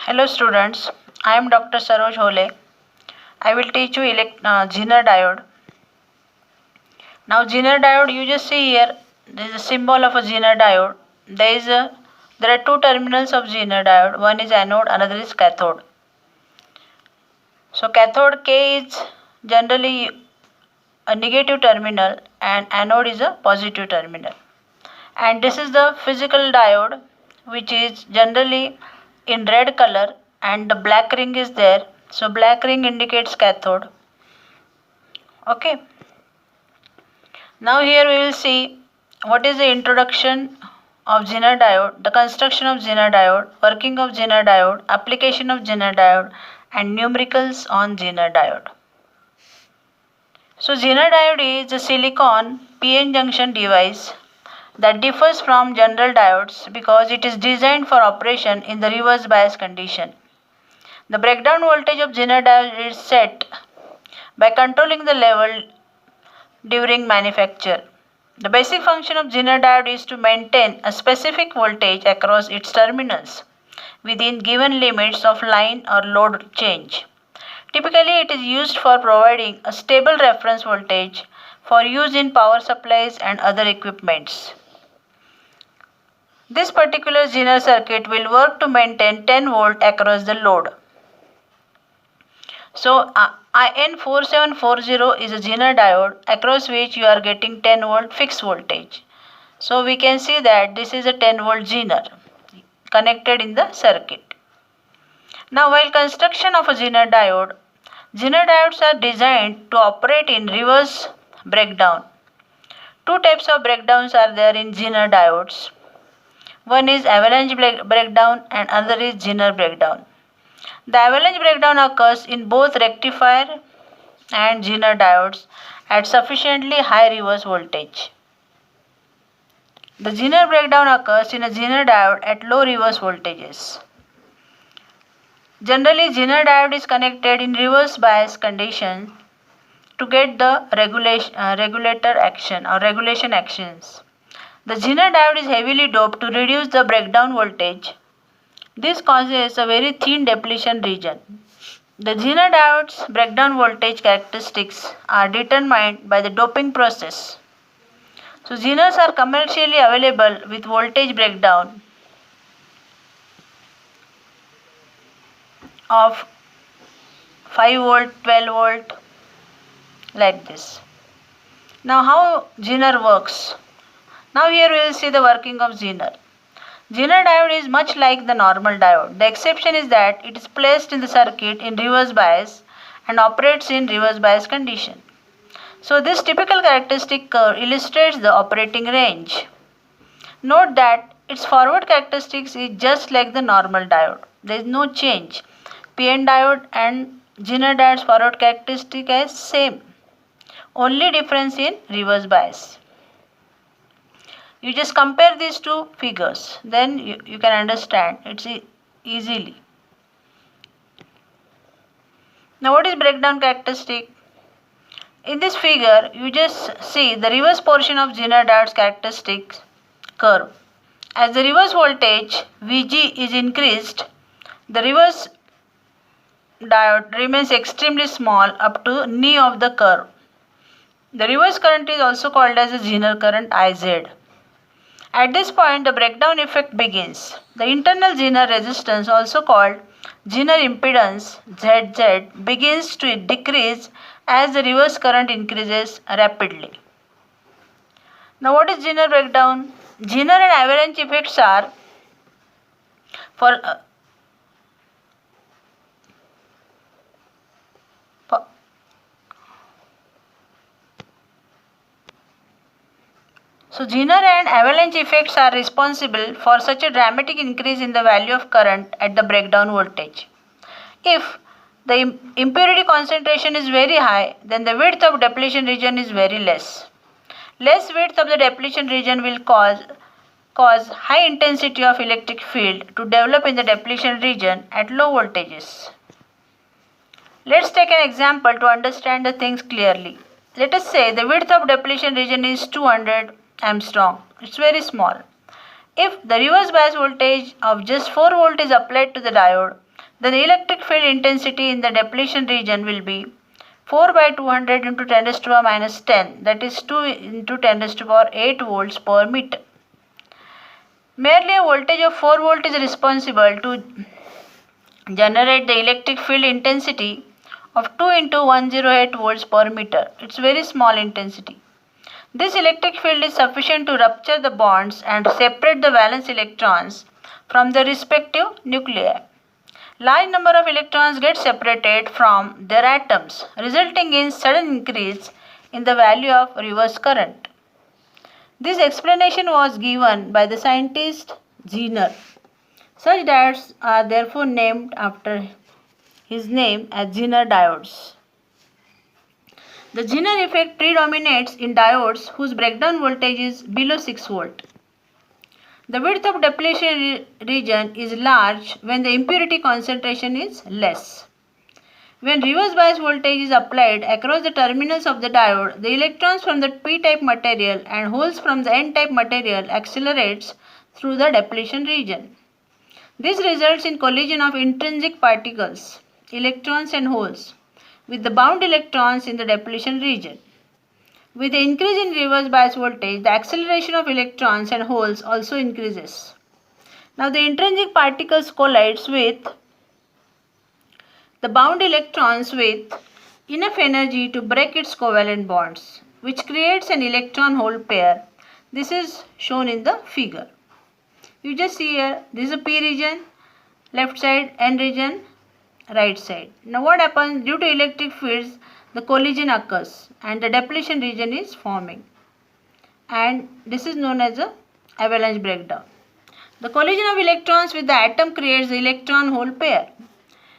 Hello students, I am Dr. Saroj Hole. I will teach you Zener diode. Now Zener diode, you just see here, there is a symbol of a Zener diode. There are two terminals of Zener diode. One is anode, another is cathode. So cathode K is generally a negative terminal and anode is a positive terminal. And this is the physical diode which is generally in red color and the black ring is there. So black ring indicates cathode. Okay. Now here we will see what is the introduction of Zener diode, the construction of Zener diode, working of Zener diode, application of Zener diode and numericals on Zener diode. So Zener diode is a silicon PN junction device that differs from general diodes because it is designed for operation in the reverse bias condition. The breakdown voltage of Zener diode is set by controlling the level during manufacture. The basic function of Zener diode is to maintain a specific voltage across its terminals within given limits of line or load change. Typically, it is used for providing a stable reference voltage for use in power supplies and other equipments. This particular Zener circuit will work to maintain 10 volt across the load. So IN4740 is a Zener diode across which you are getting 10 volt fixed voltage. So we can see that this is a 10 volt Zener connected in the circuit. Now while construction of a Zener diodes are designed to operate in reverse breakdown. Two types of breakdowns are there in Zener diodes. One is avalanche breakdown and other is Zener breakdown. The avalanche breakdown occurs in both rectifier and Zener diodes at sufficiently high reverse voltage. The Zener breakdown occurs in a Zener diode at low reverse voltages. Generally, Zener diode is connected in reverse bias condition to get the regulator action or regulation actions. The Zener diode is heavily doped to reduce the breakdown voltage. This causes a very thin depletion region. The Zener diode's breakdown voltage characteristics are determined by the doping process. So Zeners are commercially available with voltage breakdown of 5 volt, 12 volt like this. Now how Zener works? Now here we will see the working of Zener. Zener diode is much like the normal diode. The exception is that it is placed in the circuit in reverse bias and operates in reverse bias condition. So this typical characteristic curve illustrates the operating range. Note that its forward characteristics is just like the normal diode. There is no change. PN diode and Zener diode's forward characteristic is same. Only difference in reverse bias. You just compare these two figures, then you can understand it easily. Now what is breakdown characteristic? In this figure, you just see the reverse portion of Zener diode's characteristics curve. As the reverse voltage Vg is increased, the reverse diode remains extremely small up to knee of the curve. The reverse current is also called as a Zener current Iz. At this point, the breakdown effect begins. The internal Zener resistance, also called Zener impedance ZZ, begins to decrease as the reverse current increases rapidly. Now what is Zener breakdown? Zener and avalanche effects are So Zener and avalanche effects are responsible for such a dramatic increase in the value of current at the breakdown voltage. If the impurity concentration is very high, then the width of depletion region is very less. Less width of the depletion region will cause high intensity of electric field to develop in the depletion region at low voltages. Let's take an example to understand the things clearly. Let us say the width of depletion region is 200 Armstrong. It's very small. If the reverse bias voltage of just 4 volt is applied to the diode, then the electric field intensity in the depletion region will be 4 by 200 into 10 raised to the power minus 10, that is 2 into 10 raised to the power 8 volts per meter. Merely a voltage of 4 volt is responsible to generate the electric field intensity of 2 into 108 volts per meter. It's very small intensity. This electric field is sufficient to rupture the bonds and separate the valence electrons from the respective nuclei. Large number of electrons get separated from their atoms, resulting in sudden increase in the value of reverse current. This explanation was given by the scientist Zener. Such diodes are therefore named after his name as Zener diodes. The Zener effect predominates in diodes whose breakdown voltage is below 6 volt. The width of depletion region is large when the impurity concentration is less. When reverse bias voltage is applied across the terminals of the diode, the electrons from the p-type material and holes from the n-type material accelerates through the depletion region. This results in collision of intrinsic particles, electrons and holes, with the bound electrons in the depletion region. With the increase in reverse bias voltage, the acceleration of electrons and holes also increases. Now the intrinsic particles collides with the bound electrons with enough energy to break its covalent bonds, which creates an electron-hole pair. This is shown in the figure. You just see here, this is a p region, left side, n region, right side. Now what happens? Due to electric fields, the collision occurs and the depletion region is forming, and this is known as a avalanche breakdown. The collision of electrons with the atom creates the electron-hole pair.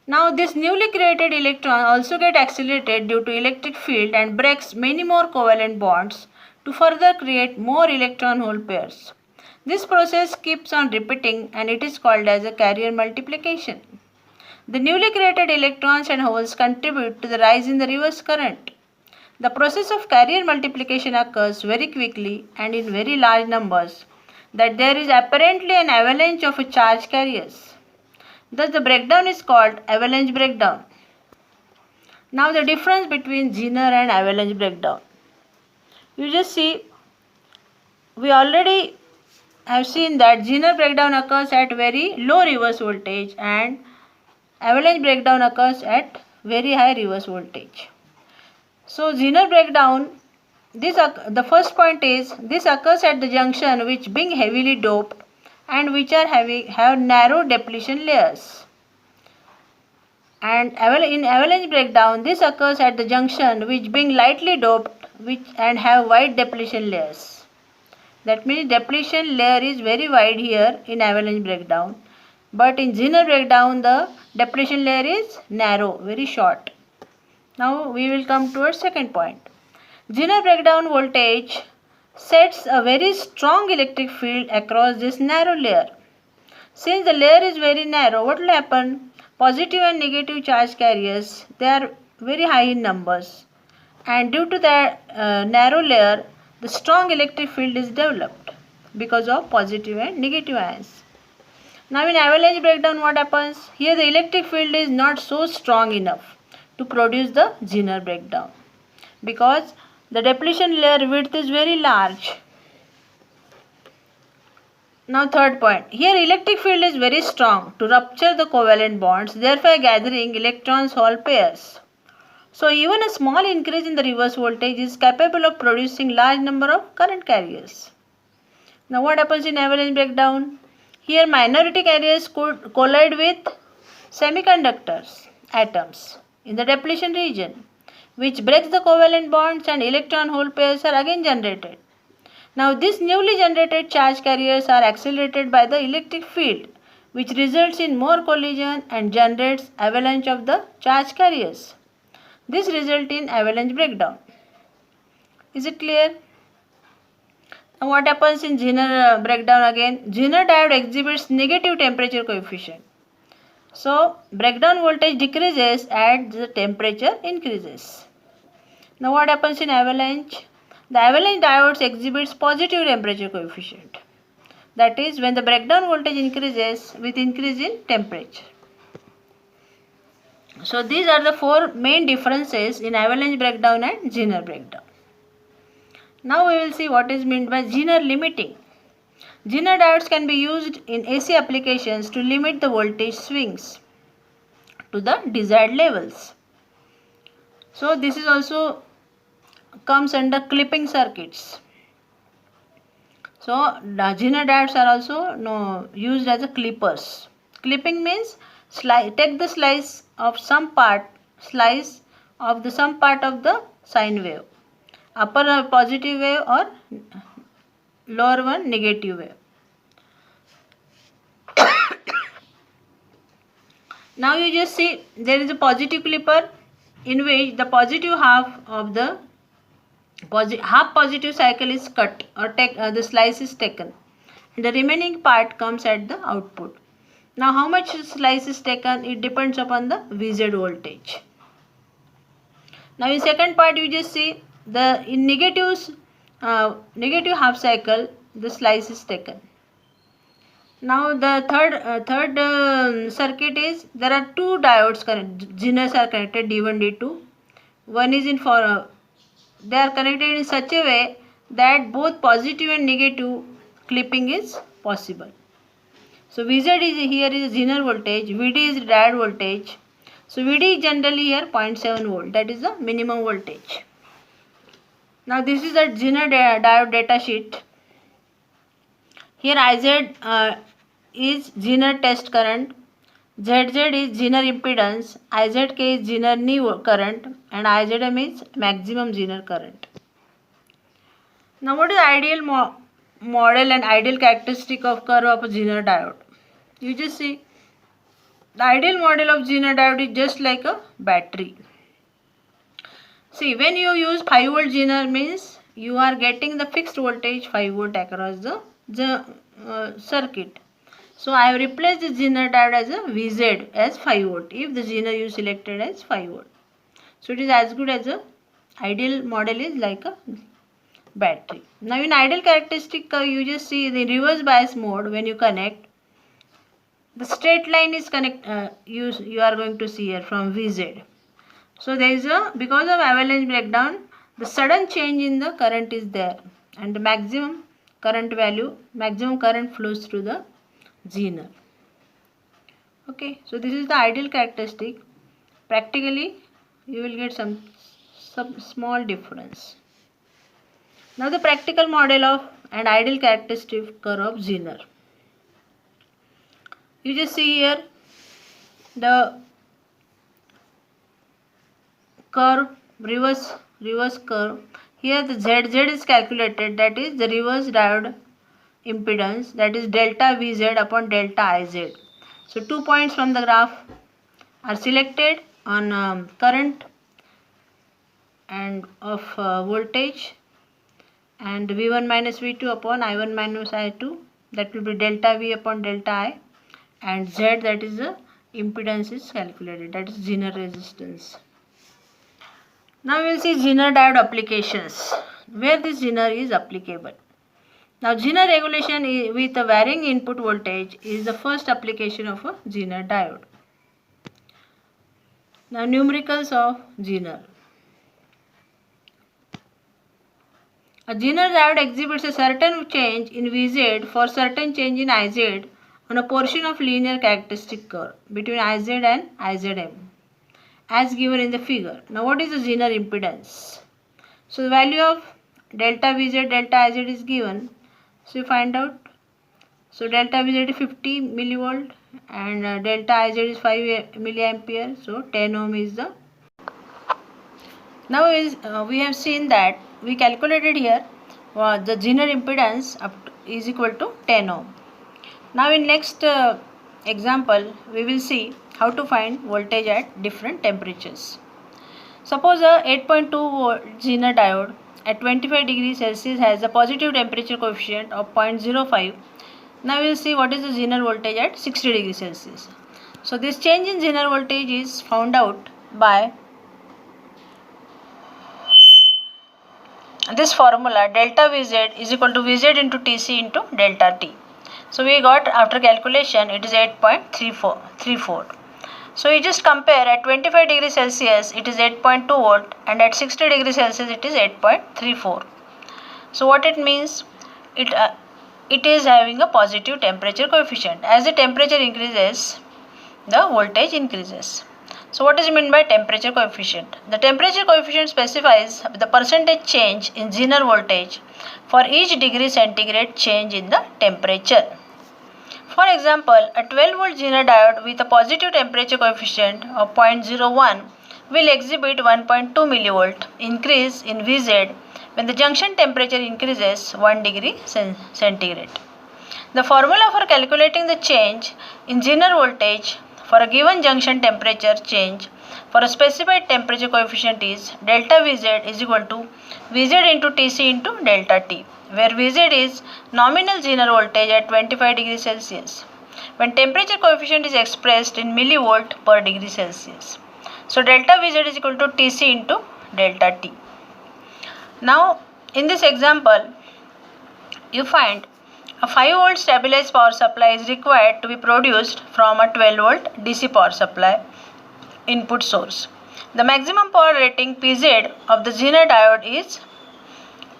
Now this newly created electron also get accelerated due to electric field and breaks many more covalent bonds to further create more electron-hole pairs. This process keeps on repeating and it is called as a carrier multiplication. The newly created electrons and holes contribute to the rise in the reverse current. The process of carrier multiplication occurs very quickly and in very large numbers, that there is apparently an avalanche of charge carriers. Thus the breakdown is called avalanche breakdown. Now the difference between Zener and avalanche breakdown. You just see, we already have seen that Zener breakdown occurs at very low reverse voltage and avalanche breakdown occurs at very high reverse voltage. So Zener breakdown, the first point is, this occurs at the junction which being heavily doped and which are have narrow depletion layers. And in avalanche breakdown, this occurs at the junction which being lightly doped and have wide depletion layers. That means depletion layer is very wide here in avalanche breakdown. But in Zener breakdown, the depletion layer is narrow, very short. Now we will come to our second point. Zener breakdown voltage sets a very strong electric field across this narrow layer. Since the layer is very narrow, what will happen? Positive and negative charge carriers, they are very high in numbers. And due to that narrow layer, the strong electric field is developed because of positive and negative ions. Now in avalanche breakdown, what happens? Here the electric field is not so strong enough to produce the Zener breakdown because the depletion layer width is very large. Now third point, here electric field is very strong to rupture the covalent bonds, thereby gathering electrons-hole pairs. So even a small increase in the reverse voltage is capable of producing large number of current carriers. Now what happens in avalanche breakdown? Here minority carriers could collide with semiconductors atoms in the depletion region, which breaks the covalent bonds and electron-hole pairs are again generated. Now these newly generated charge carriers are accelerated by the electric field, which results in more collision and generates avalanche of the charge carriers. This results in avalanche breakdown. Is it clear? Now what happens in Zener breakdown again? Zener diode exhibits negative temperature coefficient. So breakdown voltage decreases as the temperature increases. Now what happens in avalanche? The avalanche diodes exhibits positive temperature coefficient. That is when the breakdown voltage increases with increase in temperature. So these are the four main differences in avalanche breakdown and Zener breakdown. Now we will see what is meant by Zener limiting. Zener diodes can be used in AC applications to limit the voltage swings to the desired levels. So this is also comes under clipping circuits. So the Zener diodes are also used as a clippers. Clipping means take the slice of some part of the sine wave, upper positive wave or lower one negative wave. Now you just see there is a positive clipper in which the positive half of the half positive cycle is cut or the slice is taken, and the remaining part comes at the output. Now how much slice is taken, it depends upon the VZ voltage. Now in second part you just see the in negative half cycle the slice is taken. Now the third circuit is there are two diodes Zeners are connected, D1 D2. One is in they are connected in such a way that both positive and negative clipping is possible. So VZ here is Zener voltage, VD is diode voltage. So VD is generally here 0.7 volt, that is the minimum voltage. Now this is the Zener diode data sheet. Here IZ is Zener test current, ZZ is Zener impedance, IZK is Zener knee current, and IZM is maximum Zener current. Now what is ideal model and ideal characteristic of curve of a Zener diode? You just see the ideal model of Zener diode is just like a battery. See, when you use 5 volt Zener means you are getting the fixed voltage 5 volt across the circuit. So I have replaced the Zener diode as a VZ as 5 volt if the Zener you selected as 5 volt. So it is as good as a ideal model is like a battery. Now in ideal characteristic you just see the reverse bias mode. When you connect, the straight line is you are going to see here from VZ. So there is because of avalanche breakdown, the sudden change in the current is there, and the maximum current flows through the Zener. Okay, so this is the ideal characteristic. Practically you will get some small difference. Now the practical model of an ideal characteristic curve of Zener. You just see here the curve, reverse curve. Here the ZZ is calculated, that is the reverse diode impedance, that is delta VZ upon delta IZ. So 2 points from the graph are selected on current and of voltage, and V1 minus V2 upon I1 minus I2, that will be delta V upon delta I, and Z, that is the impedance is calculated, that is Zener resistance. Now we will see Zener diode applications, where this Zener is applicable. Now Zener regulation with a varying input voltage is the first application of a Zener diode. Now numericals of Zener. A Zener diode exhibits a certain change in VZ for certain change in IZ on a portion of linear characteristic curve between IZ and IZM, as given in the figure. Now what is the Zener impedance? So the value of delta VZ, delta IZ is given. So you find out. So delta VZ is 50 millivolt and delta IZ is 5 milliampere. So 10 ohm is the. Now we have seen that we calculated here the Zener impedance is equal to 10 ohm. Now in next example we will see how to find voltage at different temperatures. Suppose a 8.2 volt Zener diode at 25 degrees Celsius has a positive temperature coefficient of 0.05. Now we will see what is the Zener voltage at 60 degrees Celsius. So this change in Zener voltage is found out by this formula, delta Vz is equal to Vz into Tc into delta T. So we got after calculation it is 8.34. So you just compare at 25 degrees Celsius it is 8.2 volt and at 60 degrees Celsius it is 8.34. So what it means? It is having a positive temperature coefficient. As the temperature increases, the voltage increases. So what is meant by temperature coefficient? The temperature coefficient specifies the percentage change in Zener voltage for each degree centigrade change in the temperature. For example, a 12 volt Zener diode with a positive temperature coefficient of 0.01 will exhibit 1.2 millivolt increase in Vz when the junction temperature increases 1 degree centigrade. The formula for calculating the change in Zener voltage for a given junction temperature change for a specified temperature coefficient is delta Vz is equal to Vz into Tc into delta T, where Vz is nominal Zener voltage at 25 degrees Celsius when temperature coefficient is expressed in millivolt per degree Celsius. So delta Vz is equal to Tc into delta T. Now in this example you find a 5 volt stabilized power supply is required to be produced from a 12 volt DC power supply input source. The maximum power rating Pz of the Zener diode is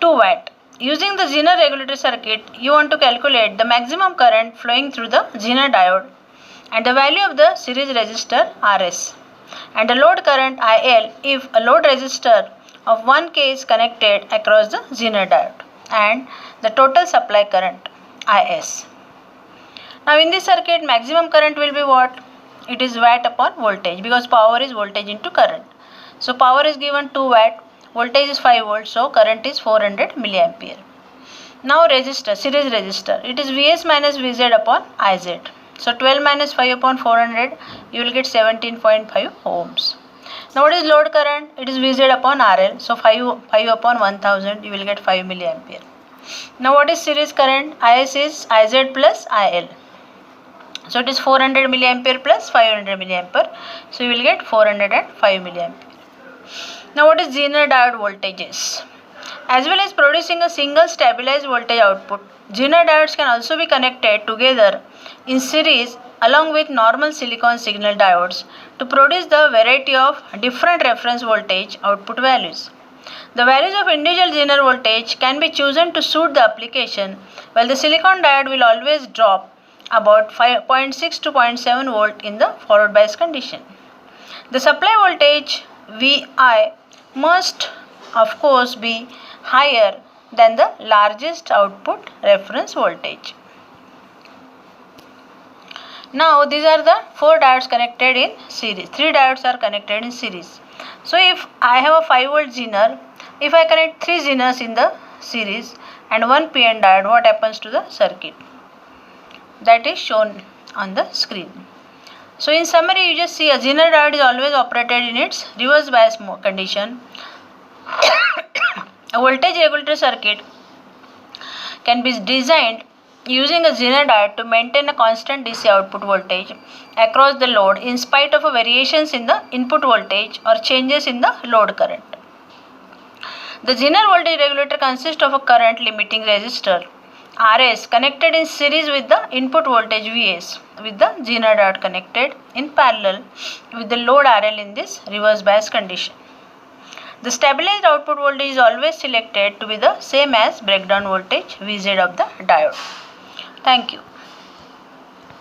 2 watt. Using the Zener regulator circuit, you want to calculate the maximum current flowing through the Zener diode and the value of the series resistor Rs and the load current IL if a load resistor of 1K is connected across the Zener diode and the total supply current Is. Now in this circuit maximum current will be what? It is watt upon voltage because power is voltage into current. So power is given 2 watt, voltage is 5 volts, so current is 400 milliampere. Now resistor, series resistor, it is Vs minus Vz upon Iz. So 12 minus 5 upon 400, you will get 17.5 ohms. Now what is load current? It is Vz upon RL, so 5 upon 1000, you will get 5 milliampere. Now what is series current? Is is Iz plus IL. So it is 400 milliampere plus 500 milliampere. So you will get 405 milliampere. Now what is Zener diode voltages? As well as producing a single stabilized voltage output, Zener diodes can also be connected together in series along with normal silicon signal diodes to produce the variety of different reference voltage output values. The values of individual Zener voltage can be chosen to suit the application, while the silicon diode will always drop about 0.6 to 0.7 volt in the forward bias condition. The supply voltage Vi must of course be higher than the largest output reference voltage. Now these are the 4 diodes connected in series. 3 diodes are connected in series. So if I have a 5 volt Zener, if I connect 3 Zeners in the series and 1 PN diode, what happens to the circuit? That is shown on the screen. So in summary, you just see a Zener diode is always operated in its reverse bias condition. A voltage regulator circuit can be designed using a Zener diode to maintain a constant DC output voltage across the load in spite of variations in the input voltage or changes in the load current. The Zener voltage regulator consists of a current limiting resistor Rs connected in series with the input voltage Vs with the Zener diode connected in parallel with the load RL in this reverse bias condition. The stabilized output voltage is always selected to be the same as breakdown voltage Vz of the diode. Thank you.